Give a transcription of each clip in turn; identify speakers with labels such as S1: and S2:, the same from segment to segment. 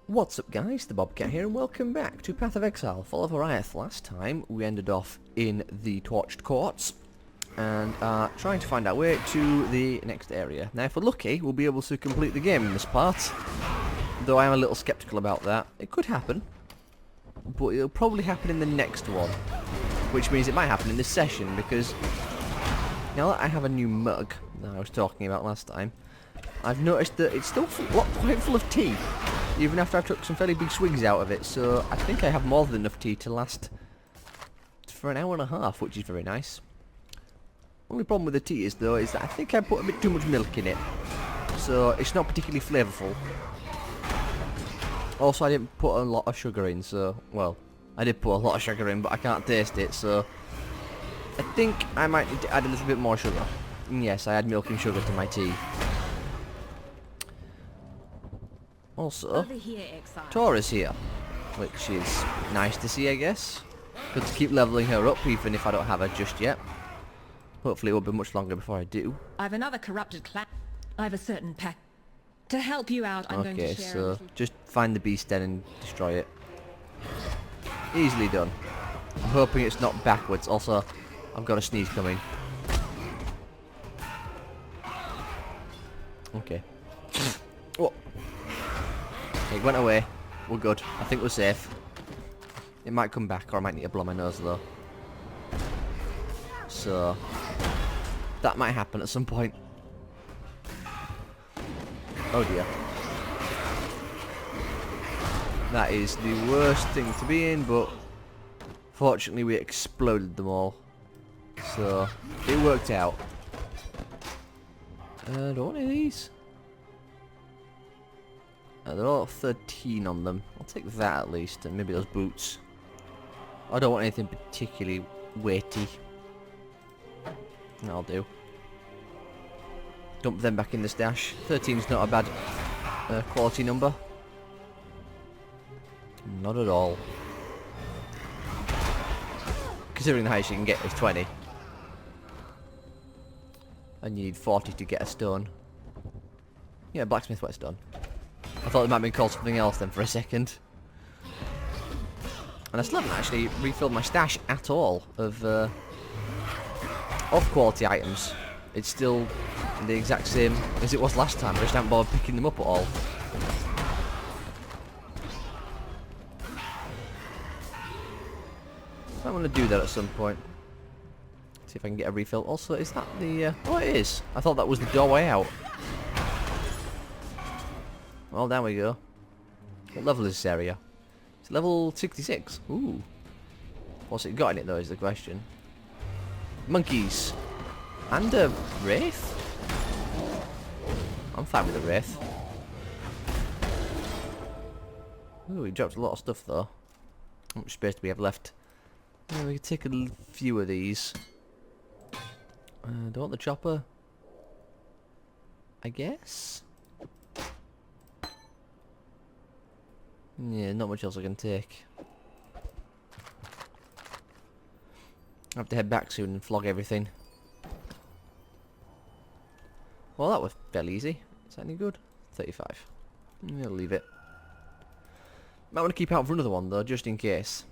S1: What's up guys, the Bobcat here and welcome back to Path of Exile, Fall of Oriath. Last time we ended off in the Torched Courts and are trying to find our way to the next area. Now if we're lucky we'll be able to complete the game in this part, though I am a little sceptical about that. It could happen, but it'll probably happen in the next one, which means it might happen in this session because now that I have a new mug that I was talking about last time, I've noticed that it's still quite full of tea, even after I took some fairly big swigs out of it, so I think I have more than enough tea to last for an hour and a half, which is very nice. Only problem with the tea is though, is that I think I put a bit too much milk in it, so it's not particularly flavourful. Also I didn't put a lot of sugar in, so, well, I did put a lot of sugar in, but I can't taste it, so I think I might need to add a little bit more sugar. And yes, I add milk and sugar to my tea. Also, Tora's here, which is nice to see, I guess. Good to keep leveling her up, even if I don't have her just yet. Hopefully it won't be much longer before I do.
S2: I've another corrupted clan. I've a certain pack. To help you out, I'm going to share
S1: so just find the beast den and destroy it. Easily done. I'm hoping it's not backwards. Also, I've got a sneeze coming. Okay. Oh. It went away. We're good. I think we're safe. It might come back, or I might need to blow my nose though. So that might happen at some point. Oh dear. That is the worst thing to be in, but fortunately we exploded them all. So it worked out. Don't want any of these. They're all 13 on them. I'll take that at least, and maybe those boots. I don't want anything particularly weighty. That'll do. Dump them back in the stash. 13's not a bad quality number. Not at all. Considering the highest you can get is 20. And you need 40 to get a stone. Yeah, blacksmith whetstone. I thought it might have been called something else then for a second. And I still haven't actually refilled my stash at all of quality items. It's still the exact same as it was last time. I just haven't bothered picking them up at all. I'm going to do that at some point. See if I can get a refill. Also, is that the... oh, it is. I thought that was the doorway out. Well, down we go. What level is this area? It's level 66. Ooh. What's it got in it, though, is the question. Monkeys. And a wraith? I'm fine with a wraith. Ooh, we dropped a lot of stuff, though. How much space do we have left? Yeah, we can take a few of these. Do I want the chopper? I guess? Yeah, not much else I can take. I have to head back soon and flog everything. Well, that was fairly easy. Is that any good? 35. I'll leave it. Might want to keep out for another one though, just in case.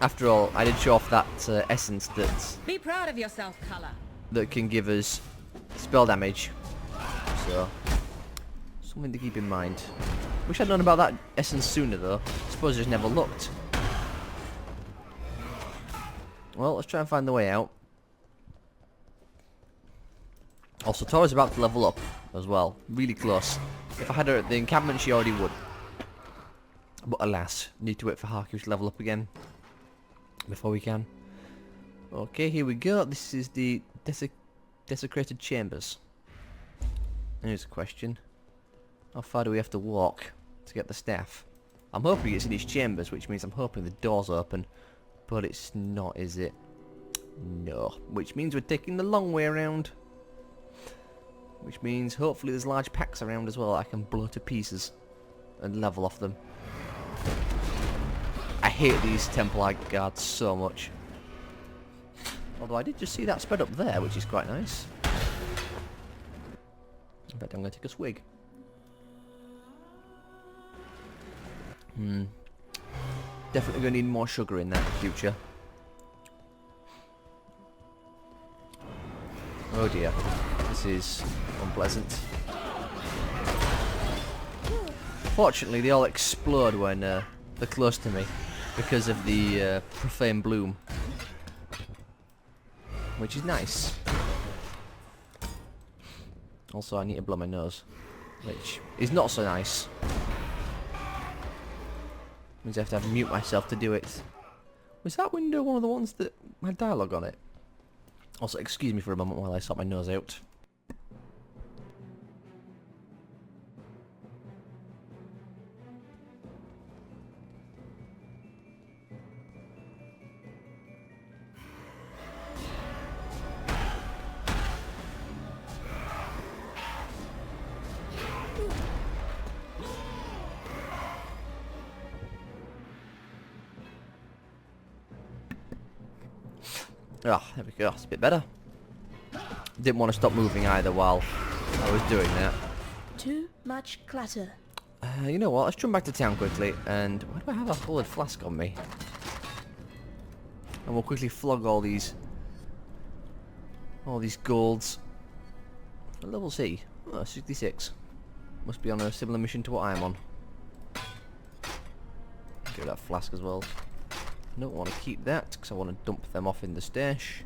S1: After all, I did show off that essence that...
S2: Be proud of yourself, Color.
S1: ...that can give us spell damage. So, something to keep in mind. Wish I'd known about that essence sooner though. I suppose I just never looked. Well, let's try and find the way out. Also, Tora's about to level up as well. Really close. If I had her at the encampment, she already would. But alas, need to wait for Haku to level up again before we can. Okay, here we go. This is the desecrated chambers. Here's a question. How far do we have to walk to get the staff? I'm hoping it's in these chambers, which means I'm hoping the door's open. But it's not, is it? No. Which means we're taking the long way around. Which means hopefully there's large packs around as well that I can blow to pieces and level off them. I hate these Templar guards so much. Although I did just see that spread up there, which is quite nice. In fact, I'm going to take a swig. Definitely going to need more sugar in that future. Oh dear, this is unpleasant. Fortunately, they all explode when they're close to me because of the profane bloom, which is nice. Also, I need to blow my nose, which is not so nice. Means I have to mute myself to do it. Was that window one of the ones that had dialogue on it? Also, excuse me for a moment while I sort my nose out. Ah, there we go. It's a bit better. Didn't want to stop moving either while I was doing that.
S3: Too much clutter.
S1: You know what? Let's jump back to town quickly. And why do I have a coloured flask on me? And we'll quickly flog all these golds. Level C. Oh, 66. Must be on a similar mission to what I'm on. Give that flask as well. I don't want to keep that because I want to dump them off in the stash.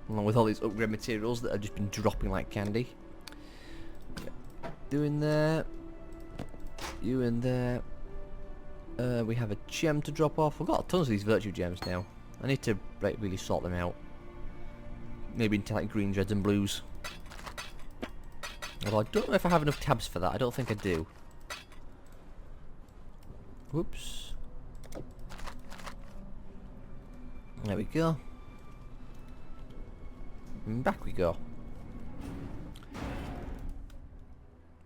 S1: Along with all these upgrade materials that have just been dropping like candy. Doing there. You in there. We have a gem to drop off. We've got tons of these virtue gems now. I need to really sort them out. Maybe into like greens, reds and blues. Although I don't know if I have enough tabs for that. I don't think I do. Whoops. There we go. And back we go.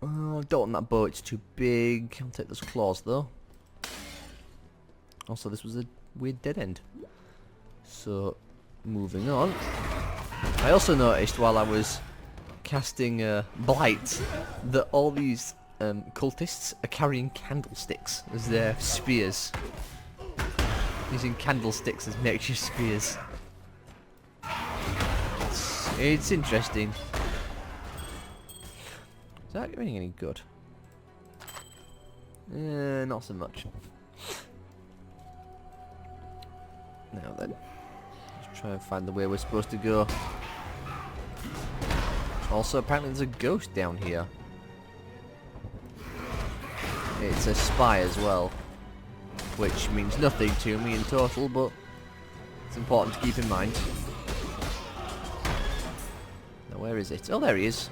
S1: Oh, don't want that bow, it's too big. I'll take those claws though. Also, this was a weird dead end. So, moving on. I also noticed while I was casting Blight that all these cultists are carrying candlesticks as their spears. Using candlesticks as makeshift spears. It's interesting. Is that doing any good? Not so much. Now then, let's try and find the way we're supposed to go. Also, apparently there's a ghost down here. It's a spy as well, which means nothing to me in total, but it's important to keep in mind. Now, where is it? Oh, there he is.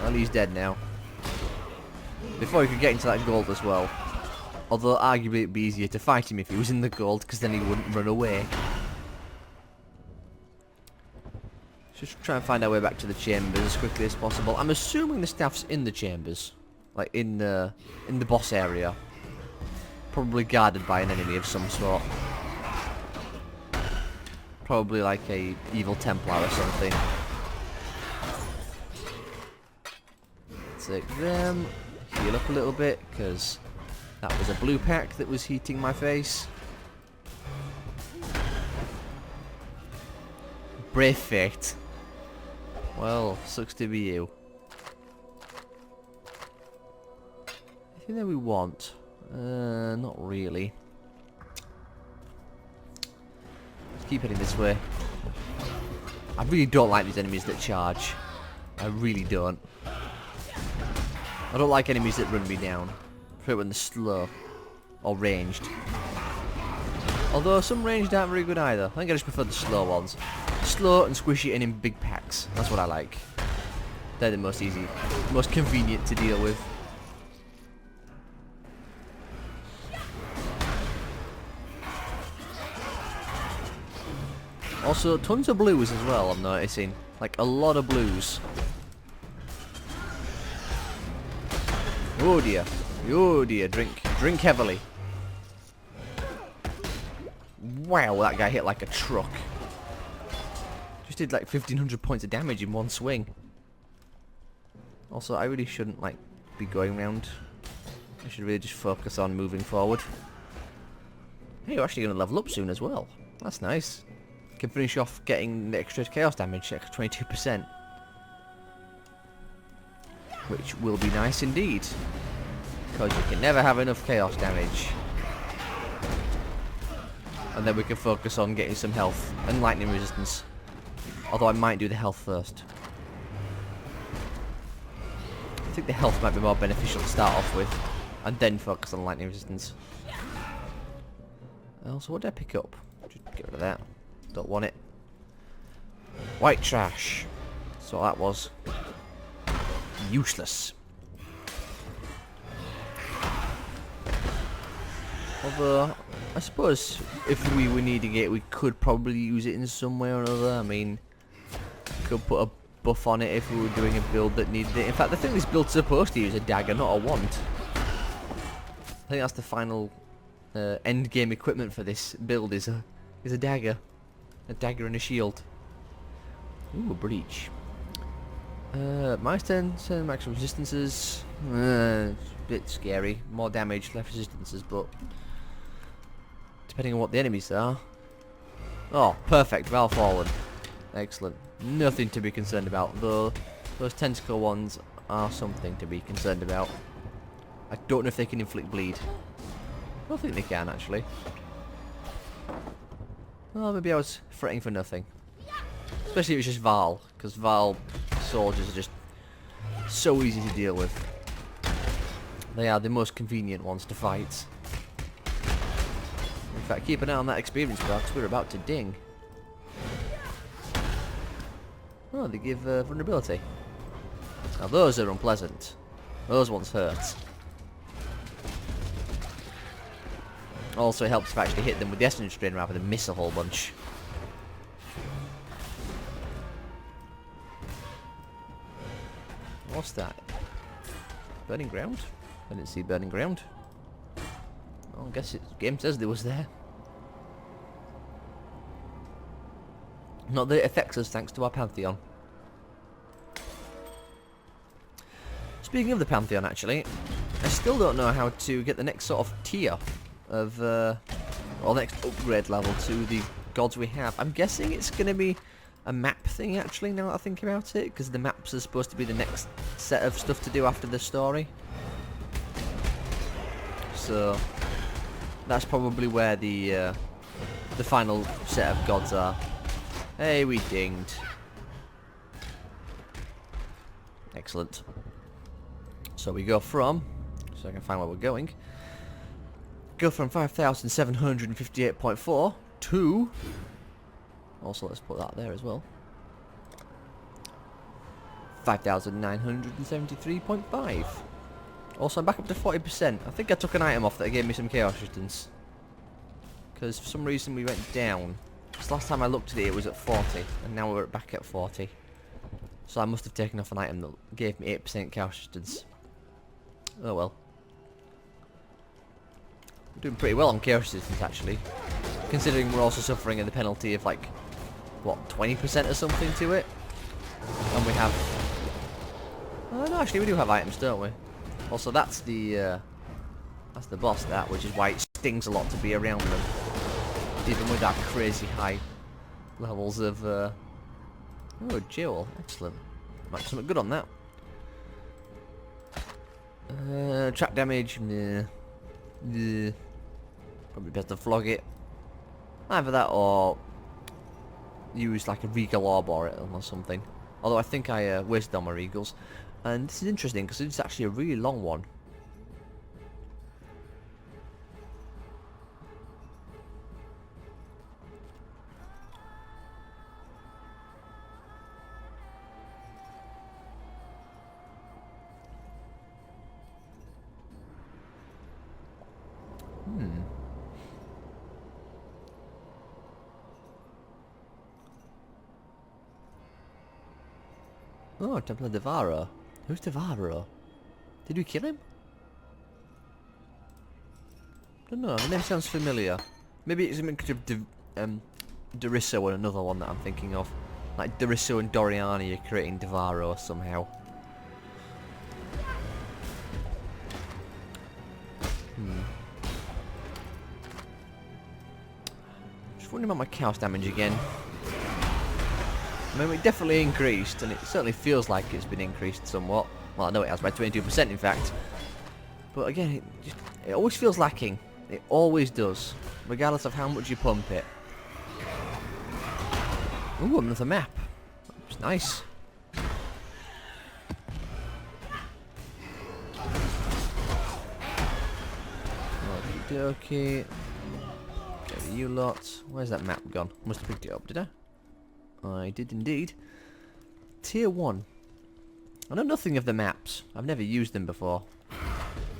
S1: Well, he's dead now. Before he could get into that gold as well. Although, arguably, it'd be easier to fight him if he was in the gold, because then he wouldn't run away. Just try and find our way back to the chambers as quickly as possible. I'm assuming the staff's in the chambers. Like, in the boss area. Probably guarded by an enemy of some sort. Probably like a evil Templar or something. Take them. Heal up a little bit, because that was a blue pack that was heating my face. Brave fate. Well, sucks to be you. Anything that we want? Not really. Let's keep heading this way. I really don't like these enemies that charge. I really don't. I don't like enemies that run me down. I prefer when they're slow or ranged. Although some ranged aren't very good either. I think I just prefer the slow ones. Slow and squishy and in big packs. That's what I like. They're the most easy, most convenient to deal with. Also, tons of blues as well, I'm noticing. Like, a lot of blues. Oh dear. Oh dear, drink heavily. Wow, that guy hit like a truck. just did like 1,500 points of damage in one swing. Also, I really shouldn't like be going around. I should really just focus on moving forward. Hey, you're actually going to level up soon as well. That's nice. Can finish off getting the extra chaos damage, extra 22%. Which will be nice indeed. Because you can never have enough chaos damage. And then we can focus on getting some health and lightning resistance. Although I might do the health first. I think the health might be more beneficial to start off with. And then focus on lightning resistance. Also, what did I pick up? Just get rid of that. Don't want it. White trash. So that was useless. Although, I suppose if we were needing it, we could probably use it in some way or another. I mean, could put a buff on it if we were doing a build that needed it. In fact, I think this build's supposed to use a dagger, not a wand. I think that's the final end game equipment for this build is a dagger. A dagger and a shield. Ooh, a breach. Minus 10 maximum resistances. Bit scary. More damage, less resistances, but depending on what the enemies are. Oh, perfect. Val Fallen. Excellent. Nothing to be concerned about, though those tentacle ones are something to be concerned about. I don't know if they can inflict bleed. I don't think they can, actually. Well, maybe I was fretting for nothing. Especially if it's just Val, because Val soldiers are just so easy to deal with. They are the most convenient ones to fight. In fact, keep an eye on that experience bar, because we're about to ding. Oh, they give vulnerability. Now those are unpleasant. Those ones hurt. Also, it helps if I actually hit them with the Essence Strain rather than miss a whole bunch. What's that? Burning ground? I didn't see burning ground. Well, I guess the game says there was there. Not that it affects us thanks to our Pantheon. Speaking of the Pantheon, actually, I still don't know how to get the next sort of tier of, or next upgrade level to the gods we have. I'm guessing it's going to be a map thing, actually, now that I think about it, because the maps are supposed to be the next set of stuff to do after the story. So that's probably where the final set of gods are. Hey, we dinged. Excellent. So we go from, so I can find where we're going. Go from 5,758.4 to, also let's put that there as well, 5,973.5. Also I'm back up to 40%. I think I took an item off that gave me some chaos resistance. Because for some reason we went down. Because last time I looked at it, it was at 40. And now we're back at 40. So I must have taken off an item that gave me 8% chaos resistance. Oh well. We're doing pretty well on chaos resistance actually. Considering we're also suffering the penalty of like, what, 20% or something to it? And we have... Oh no, actually we do have items, don't we? Also that's the boss, that, which is why it stings a lot to be around them. Even with our crazy high levels of... Oh, jewel. Excellent. Might be something good on that. Trap damage. Nah. Probably best to flog it. Either that or use like a regal orb or something. Although I think I wasted on my regals. And this is interesting because it's actually a really long one. Oh, Temple of Devaro. Who's Devaro? Did we kill him? I don't know, the name sounds familiar. Maybe it's a mixture of Darisso and another one that I'm thinking of. Like Dariso and Doriani are creating Devaro somehow. Just wondering about my chaos damage again. I mean, it definitely increased, and it certainly feels like it's been increased somewhat. Well, I know it has by 22% in fact. But again, it always feels lacking. It always does, regardless of how much you pump it. Ooh, another map. It's nice. Okay. You lot. Where's that map gone? Must have picked it up, did I? I did indeed. Tier 1. I know nothing of the maps. I've never used them before.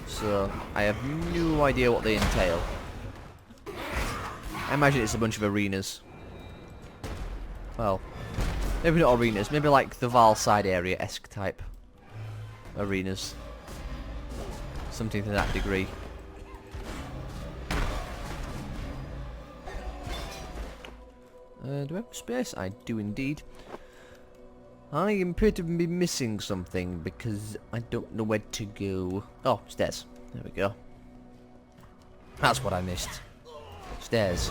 S1: So, I have no idea what they entail. I imagine it's a bunch of arenas. Well, maybe not arenas. Maybe like the Val side area-esque type arenas. Something to that degree. Do I have space? I do indeed. I appear to be missing something because I don't know where to go. Oh, stairs. There we go. That's what I missed. Stairs.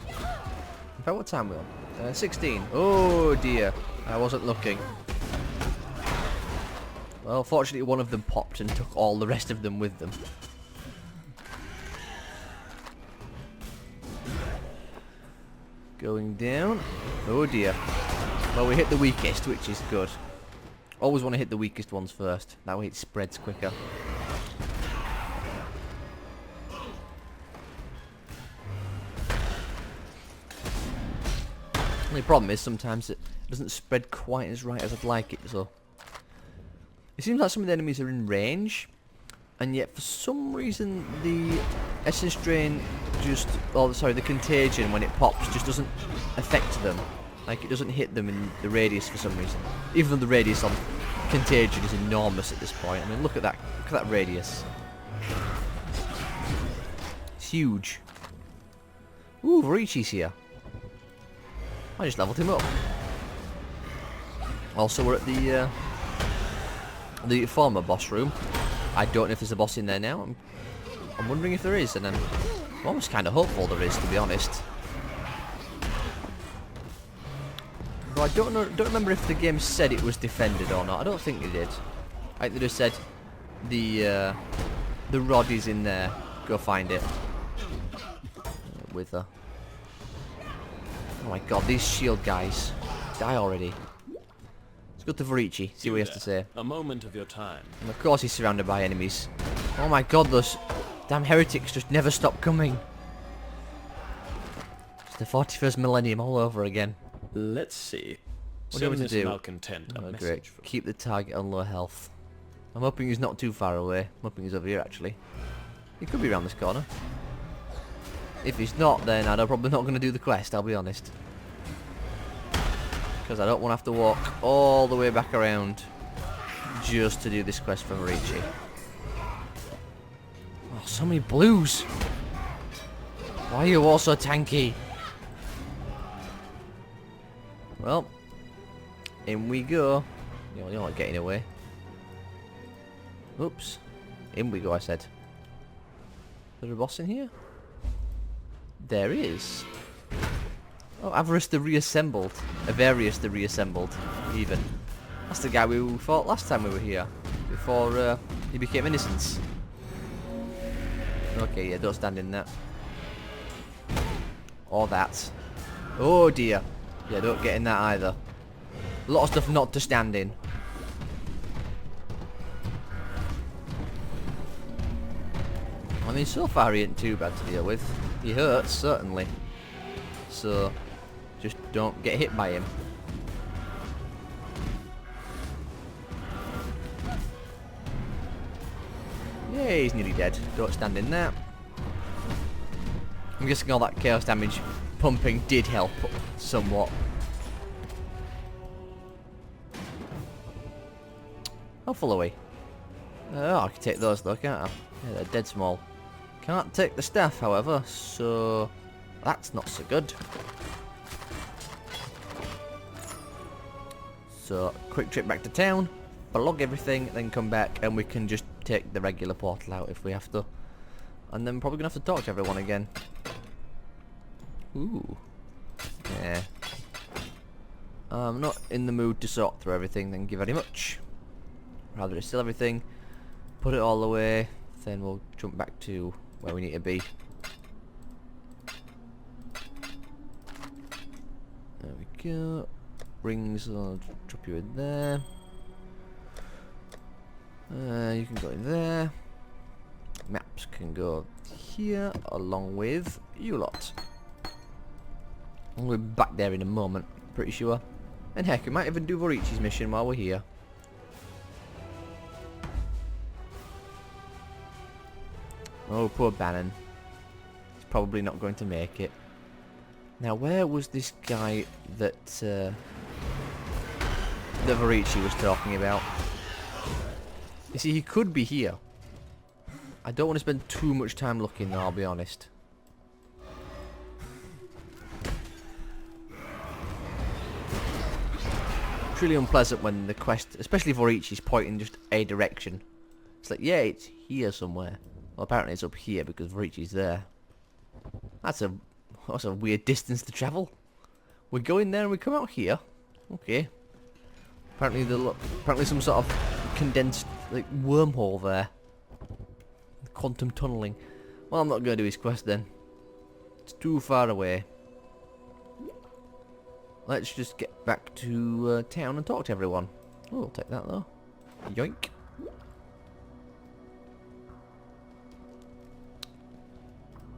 S1: In fact, what time are we on? 16. Oh dear. I wasn't looking. Well, fortunately one of them popped and took all the rest of them with them. Going down. Oh dear. Well, we hit the weakest, which is good. Always want to hit the weakest ones first. That way it spreads quicker. The only problem is sometimes it doesn't spread quite as right as I'd like it, so... It seems like some of the enemies are in range, and yet for some reason the essence drain just... Oh, sorry, the contagion when it pops just doesn't affect them. Like, it doesn't hit them in the radius for some reason. Even though the radius on contagion is enormous at this point. I mean, look at that. Look at that radius. It's huge. Ooh, Wraeclast here. I just leveled him up. Also, we're at the former boss room. I don't know if there's a boss in there now. I'm wondering if there is, and I'm almost kind of hopeful there is, to be honest. But I don't remember if the game said it was defended or not. I don't think it did. I think they just said the rod is in there. Go find it. With her. Oh my god, these shield guys. Die already. Let's go to Wraeclast, see what he has to say.
S4: A moment of your time.
S1: And of course he's surrounded by enemies. Oh my god, those damn heretics just never stop coming. It's the 41st millennium all over again.
S4: Let's see.
S1: What do you want me to do?
S4: Malcontent, a
S1: Oh,
S4: message
S1: great.
S4: from
S1: Keep the target on low health. I'm hoping he's not too far away. I'm hoping he's over here, actually. He could be around this corner. If he's not, then I'm probably not going to do the quest, I'll be honest. Because I don't want to have to walk all the way back around just to do this quest from Wraeclast. Oh, so many blues! Why are you all so tanky? Well, in we go. You're not getting away. Oops. In we go, I said. Is there a boss in here? There is. Oh, Avarice the Reassembled. Avarice the Reassembled, even. That's the guy we fought last time we were here. Before he became Innocence. Okay, yeah, don't stand in that. Or that. Oh dear. Yeah, don't get in that either. A lot of stuff not to stand in. I mean, so far he ain't too bad to deal with. He hurts, certainly. So, just don't get hit by him. Yeah, he's nearly dead. Don't stand in that. I'm guessing all that chaos damage pumping did help somewhat. How full are we? Oh, I can take those though, can't I? Yeah, they're dead small. Can't take the staff, however, so That's not so good. So, quick trip back to town, log everything, then come back, and we can just take the regular portal out if we have to. And then probably gonna have to talk to everyone again. Ooh. Yeah. I'm not in the mood to sort through everything, thank you very much. Rather distill everything, put it all away, then we'll jump back to where we need to be. There we go. Rings, I'll drop you in there. You can go in there. Maps can go here, along with you lot. And we'll be back there in a moment, pretty sure. And heck, we might even do Vorici's mission while we're here. Oh, poor Bannon. He's probably not going to make it. Now, where was this guy that Vorici was talking about? You see, he could be here. I don't want to spend too much time looking, though, I'll be honest. It's really unpleasant when the quest, especially Vorici's, pointing just a direction. It's like, yeah, it's here somewhere. Well, apparently it's up here because Vorici's there. That's a weird distance to travel. We go in there and we come out here. Okay. Apparently some sort of condensed like wormhole there. Quantum tunneling. Well, I'm not going to do his quest then. It's too far away. Let's just get back to town and talk to everyone. Oh, we'll take that though. Yoink.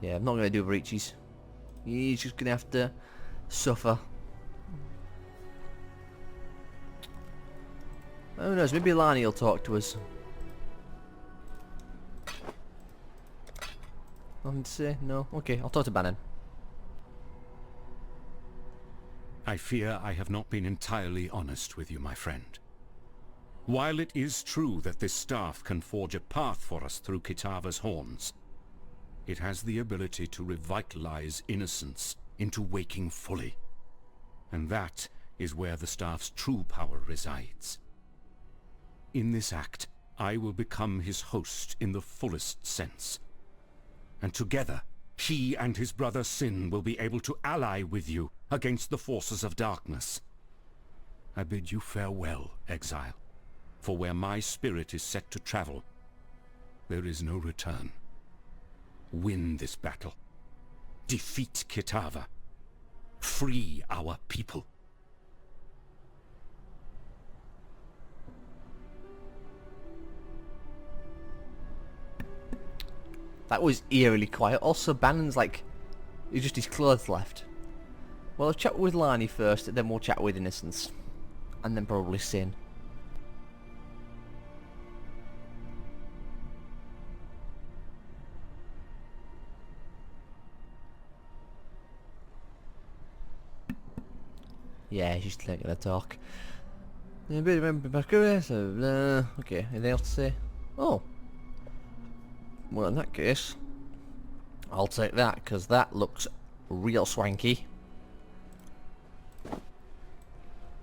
S1: Yeah, I'm not going to do Vorici's. He's just going to have to suffer. Who knows, maybe Lani will talk to us. Nothing to say? No? Okay, I'll talk to Bannon.
S5: I fear I have not been entirely honest with you, my friend. While it is true that this staff can forge a path for us through Kitava's horns, it has the ability to revitalize innocence into waking fully. And that is where the staff's true power resides. In this act, I will become his host in the fullest sense. And together, he and his brother Sin will be able to ally with you against the forces of darkness. I bid you farewell, Exile, for where my spirit is set to travel, there is no return. Win this battle. Defeat Kitava. Free our people.
S1: That was eerily quiet. Also, Bannon's like, he's just his clothes left. Well, I'll chat with Lani first, then we'll chat with Innocence. And then probably Sin. Yeah, he's just not gonna talk. Okay, anything else to say? Oh. Well, in that case, I'll take that, because that looks real swanky.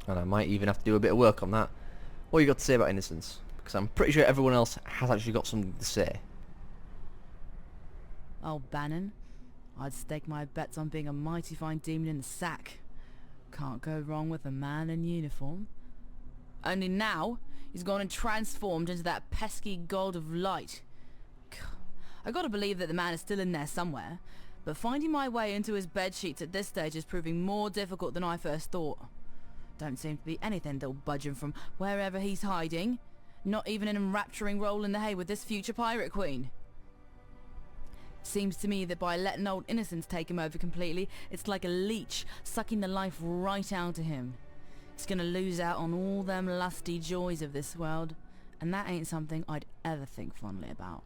S1: And I might even have to do a bit of work on that. What you got to say about Innocence? Because I'm pretty sure everyone else has actually got something to say.
S6: Oh, Bannon, I'd stake my bets on being a mighty fine demon in the sack. Can't go wrong with a man in uniform. Only now, he's gone and transformed into that pesky god of light. I gotta believe that the man is still in there somewhere, but finding my way into his bedsheets at this stage is proving more difficult than I first thought. Don't seem to be anything that'll budge him from wherever he's hiding. Not even an enrapturing roll in the hay with this future pirate queen. Seems to me that by letting old Innocence take him over completely, it's like a leech sucking the life right out of him. He's gonna lose out on all them lusty joys of this world, and that ain't something I'd ever think fondly about.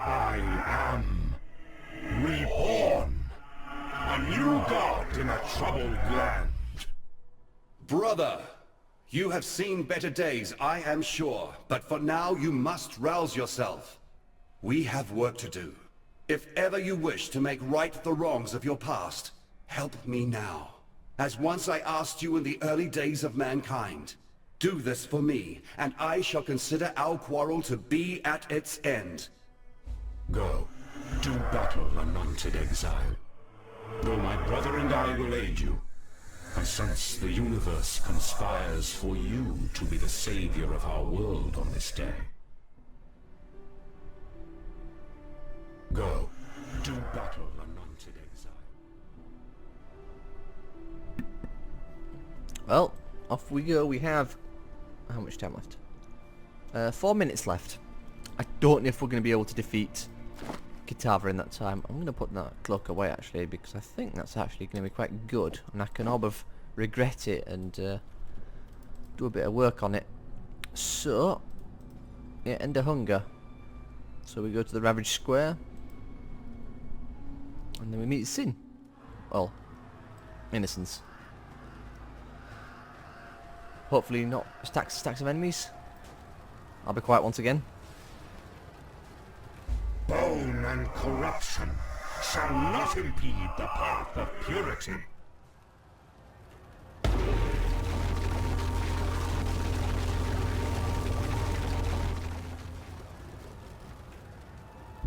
S7: I am reborn, a new god in a troubled land.
S8: Brother, You have seen better days, I am sure, but for now you must rouse yourself. We have work to do. If ever you wish to make right the wrongs of your past, help me now. As once I asked you in the early days of mankind. Do this for me, and I shall consider our quarrel to be at its end.
S7: Go. Do battle, anointed exile. Though my brother and I will aid you, I sense the universe conspires for you to be the savior of our world on this day. Go. Do battle, anointed exile.
S1: Well, off we go. We have... how much time left? 4 minutes left. I don't know if we're going to be able to defeat Kitava in that time. I'm going to put that cloak away actually, because I think that's actually going to be quite good, and I can all of regret it and do a bit of work on it. So, yeah, end of hunger. So we go to the Ravaged Square, and then we meet Sin. Well, Innocence. Hopefully not stacks of enemies. I'll be quiet once again.
S7: Bone and corruption shall not impede the path of purity.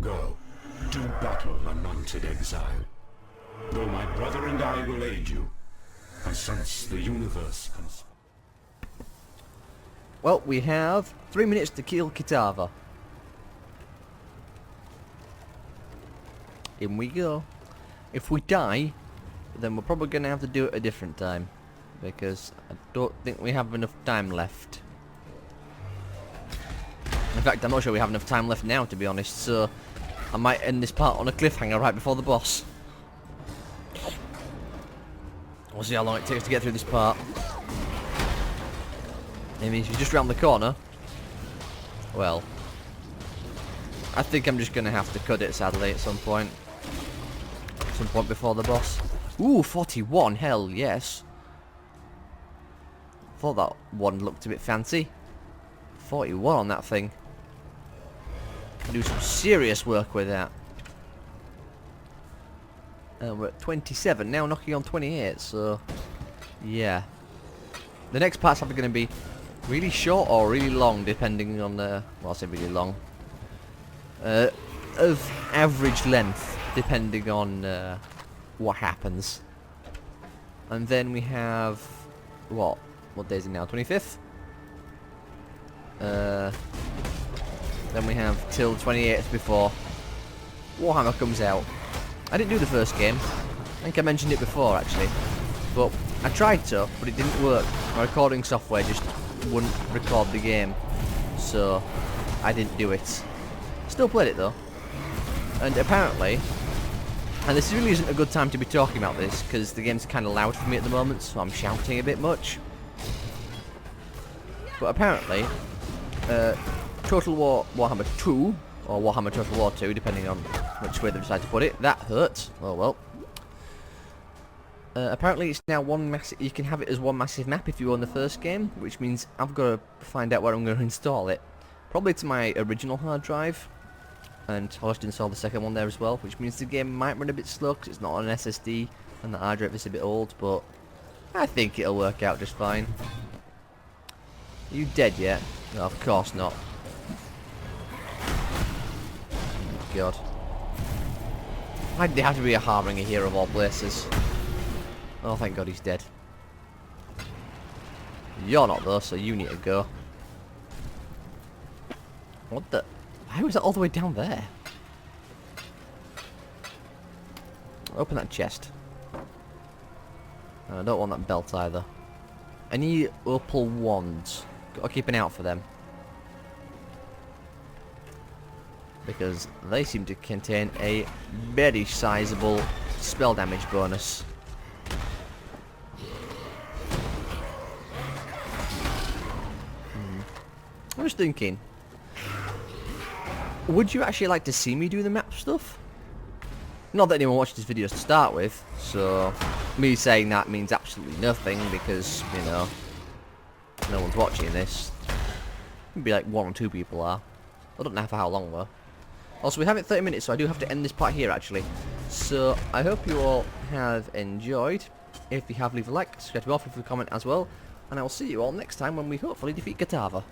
S7: Go. Do battle, anointed exile. Though my brother and I will aid you, I sense the universe conspires.
S1: Well, we have 3 minutes to kill Kitava. In we go. If we die, then we're probably going to have to do it a different time, because I don't think we have enough time left. In fact, I'm not sure we have enough time left now, to be honest, so I might end this part on a cliffhanger right before the boss. We'll see how long it takes to get through this part. I mean, if you're just round the corner, well, I think I'm just going to have to cut it, sadly, at some point. Some point before the boss. Ooh, 41, hell yes. Thought that one looked a bit fancy. 41 on that thing. Can do some serious work with that. And we're at 27, now knocking on 28, so yeah. The next part's probably going to be really short or really long, depending on well, I'll say really long. Of average length, depending on what happens. And then we have what day is it now? 25th. Then we have till 28th before Warhammer comes out. I didn't do the first game. I think I mentioned it before actually, but I tried to, but it didn't work. My recording software just wouldn't record the game, so I didn't do it. Still played it though, and apparently, and this really isn't a good time to be talking about this because the game's kind of loud for me at the moment, so I'm shouting a bit much. But apparently, Total War Warhammer 2 or Warhammer Total War 2, depending on which way they decide to put it, that hurt. Oh well. Apparently it's now one massive. You can have it as one massive map if you own the first game, which means I've got to find out where I'm going to install it. Probably to my original hard drive, and I'll just install the second one there as well, which means the game might run a bit slow because it's not on an SSD and the hard drive is a bit old, but I think it'll work out just fine. Are you dead yet? No, of course not. Oh, God. Why'd they have to be a Harbinger here of all places? Oh, thank God he's dead. You're not though, so you need to go. What the? Why was that all the way down there? Open that chest. And I don't want that belt either. Any opal wands? Gotta keep an eye out for them, because they seem to contain a very sizable spell damage bonus. I'm just thinking, would you actually like to see me do the map stuff? Not that anyone watched this video to start with, so me saying that means absolutely nothing because, you know, no one's watching this. Maybe like 1 or 2 people are. I don't know for how long though. Also, we have it 30 minutes, so I do have to end this part here actually. So I hope you all have enjoyed. If you have, leave a like, subscribe to me, leave a comment as well, and I will see you all next time when we hopefully defeat Kitava.